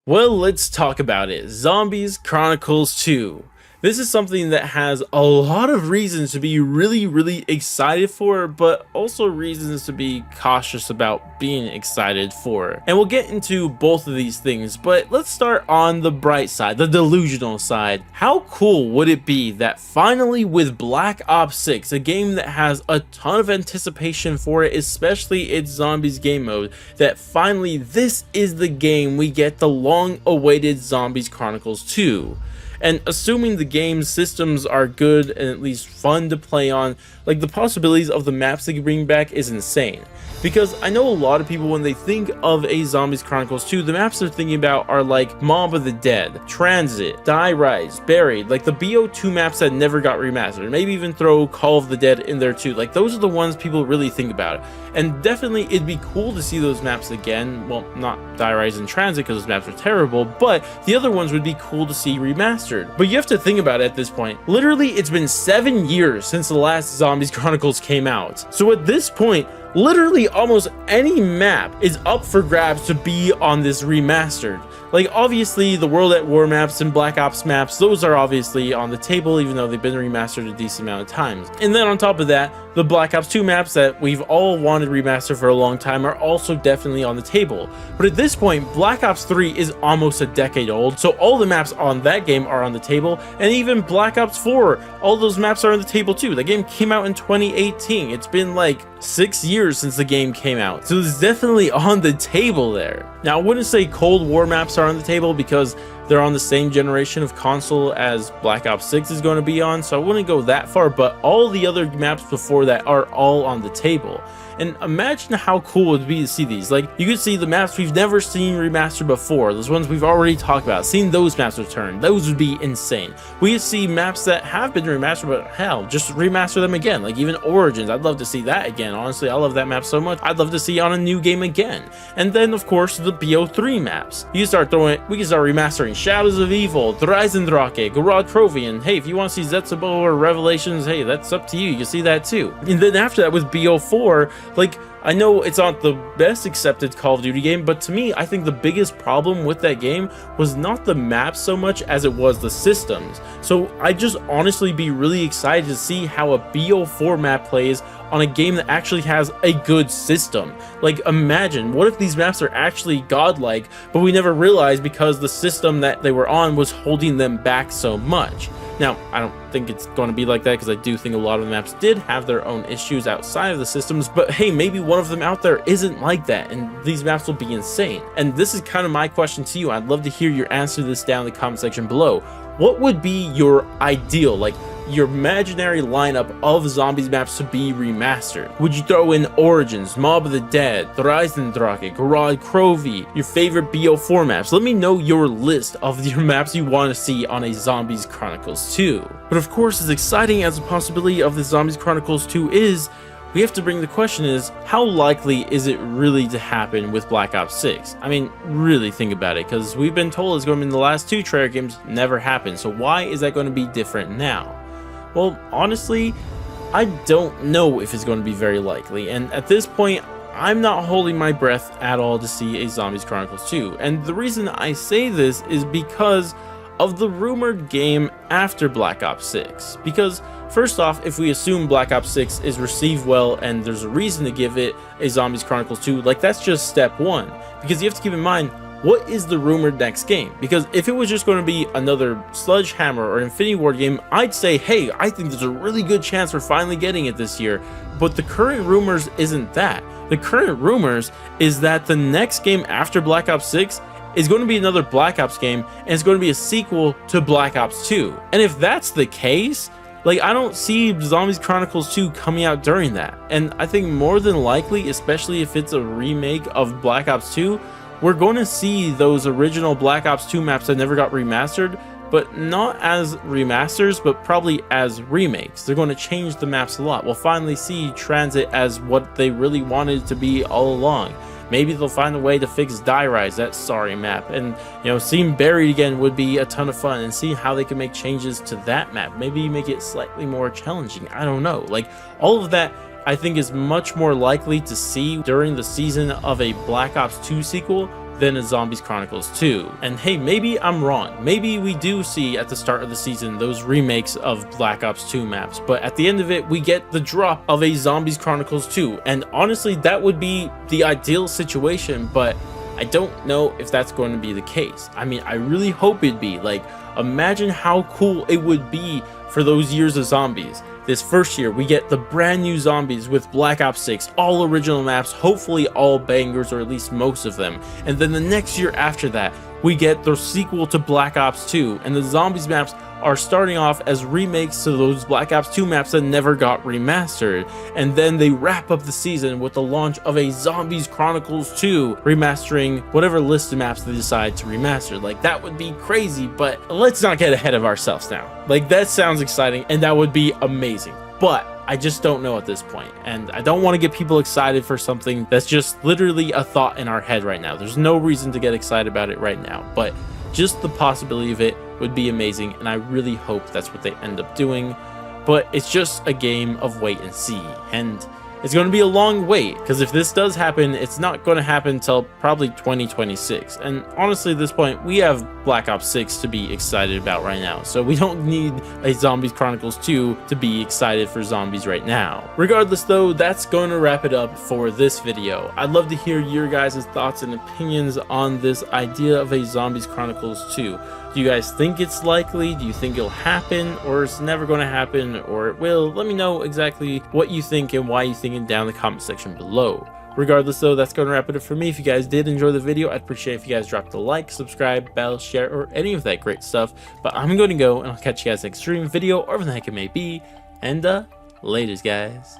Well, let's talk about it. Zombies Chronicles 2. This is something that has a lot of reasons to be really excited for, but also reasons to be cautious about being excited for. And we'll get into both of these things, but let's start on the bright side, the delusional side. How cool would it be that finally with Black Ops 6, a game that has a ton of anticipation for it, especially its zombies game mode, that finally this is the game we get the long-awaited Zombies Chronicles 2. And assuming the game's systems are good and at least fun to play on, like the possibilities of the maps they can bring back is insane. Because I know a lot of people, when they think of a Zombies Chronicles 2, the maps they're thinking about are like Mob of the Dead, Transit, Die Rise, Buried, like the BO2 maps that never got remastered. Maybe even throw Call of the Dead in there too. Like those are the ones people really think about. And definitely it'd be cool to see those maps again. Well, not Die Rise and Transit because those maps are terrible, but the other ones would be cool to see remastered. But you have to think about it at this point. Literally, it's been 7 years since the last Zombies Chronicles came out. So at this point, literally almost any map is up for grabs to be on this remastered. Like obviously the World at War maps and Black Ops maps, those are obviously on the table even though they've been remastered a decent amount of times. And then on top of that, the Black Ops 2 maps that we've all wanted remastered for a long time are also definitely on the table. But at this point, Black Ops 3 is almost a decade old, so all the maps on that game are on the table, and even Black Ops 4, all those maps are on the table too. The game came out in 2018. It's been like 6 years since the game came out, so it's definitely on the table there. Now I wouldn't say Cold War maps are on the table because they're on the same generation of console as Black Ops 6 is going to be on, so I wouldn't go that far, but all the other maps before that are all on the table. And imagine how cool it would be to see these. Like, you could see the maps we've never seen remastered before, those ones we've already talked about, seeing those maps return, those would be insane. We could see maps that have been remastered, but hell, just remaster them again, like even Origins. I'd love to see that again. Honestly, I love that map so much. I'd love to see on a new game again. And then, of course, the BO3 maps. We can start remastering Shadows of Evil, Dreisendrache, Garage Trophy, and hey, if you want to see Zetsubo or Revelations, hey, that's up to you. You can see that too. And then after that with BO4, like, I know it's not the best accepted Call of Duty game, but to me, I think the biggest problem with that game was not the maps so much as it was the systems. So I'd just honestly be really excited to see how a BO4 map plays on a game that actually has a good system. Like, imagine, what if these maps are actually godlike, but we never realized because the system that they were on was holding them back so much. Now, I don't think it's going to be like that because I do think a lot of the maps did have their own issues outside of the systems, but hey, maybe one of them out there isn't like that, and these maps will be insane. And this is kind of my question to you. I'd love to hear your answer to this down in the comment section below. What would be your ideal, like, your imaginary lineup of zombies maps to be remastered? Would you throw in Origins, Mob of the Dead, Dreisendrache, Garage Trophy, your favorite BO4 maps? Let me know your list of your maps you want to see on a Zombies Chronicles 2. But of course, as exciting as the possibility of the Zombies Chronicles 2 is, we have to bring the question is, how likely is it really to happen with Black Ops 6? I mean, really think about it, because we've been told it's going to be in the last two trailer games, never happened. So why is that going to be different now? Well, honestly, I don't know if it's going to be very likely, and at this point, I'm not holding my breath at all to see a Zombies Chronicles 2, and the reason I say this is because of the rumored game after Black Ops 6. Because, first off, if we assume Black Ops 6 is received well and there's a reason to give it a Zombies Chronicles 2, like that's just step one, because you have to keep in mind, what is the rumored next game? Because if it was just going to be another Sledgehammer or Infinity Ward game, I'd say, hey, I think there's a really good chance we're finally getting it this year. But the current rumors isn't that. The current rumors is that the next game after Black Ops 6 is going to be another Black Ops game, and it's going to be a sequel to Black Ops 2. And if that's the case, like, I don't see Zombies Chronicles 2 coming out during that. And I think more than likely, especially if it's a remake of Black Ops 2, we're going to see those original Black Ops 2 maps that never got remastered, but not as remasters, but probably as remakes. They're going to change the maps a lot. We'll finally see Transit as what they really wanted it to be all along. Maybe they'll find a way to fix Die Rise, that sorry map, and seeing Buried again would be a ton of fun, and see how they can make changes to that map. Maybe make it slightly more challenging. I don't know. Like, all of that I think is much more likely to see during the season of a Black Ops 2 sequel than a Zombies Chronicles 2. And hey, maybe I'm wrong. Maybe we do see at the start of the season those remakes of Black Ops 2 maps, but at the end of it, we get the drop of a Zombies Chronicles 2. And honestly, that would be the ideal situation, but I don't know if that's going to be the case. I mean, I really hope it'd be. Like, imagine how cool it would be for those years of Zombies. This first year, we get the brand new Zombies with Black Ops 6, all original maps, hopefully all bangers, or at least most of them. And then the next year after that, we get the sequel to Black Ops 2, and the Zombies maps are starting off as remakes to those Black Ops 2 maps that never got remastered. And then they wrap up the season with the launch of a Zombies Chronicles 2, remastering whatever list of maps they decide to remaster. Like, that would be crazy, but let's not get ahead of ourselves now. Like, that sounds exciting, and that would be amazing. But I just don't know at this point, and I don't want to get people excited for something that's just literally a thought in our head right now. There's no reason to get excited about it right now, but just the possibility of it would be amazing, and I really hope that's what they end up doing. But it's just a game of wait and see, and it's going to be a long wait, because if this does happen, it's not going to happen until probably 2026. And honestly, at this point, we have Black Ops 6 to be excited about right now, so we don't need a Zombies Chronicles 2 to be excited for zombies right now. Regardless though, that's going to wrap it up for this video. I'd love to hear your guys' thoughts and opinions on this idea of a Zombies Chronicles 2. Do you guys think it's likely? Do you think it'll happen, or it's never going to happen, or it will? Let me know exactly what you think and why you think it down in the comment section below. Regardless though, that's going to wrap it up for me. If you guys did enjoy the video, I'd appreciate if you guys dropped a like, subscribe, bell, share, or any of that great stuff. But I'm going to go, and I'll catch you guys next stream, video, or whatever the heck it may be. And laters, guys.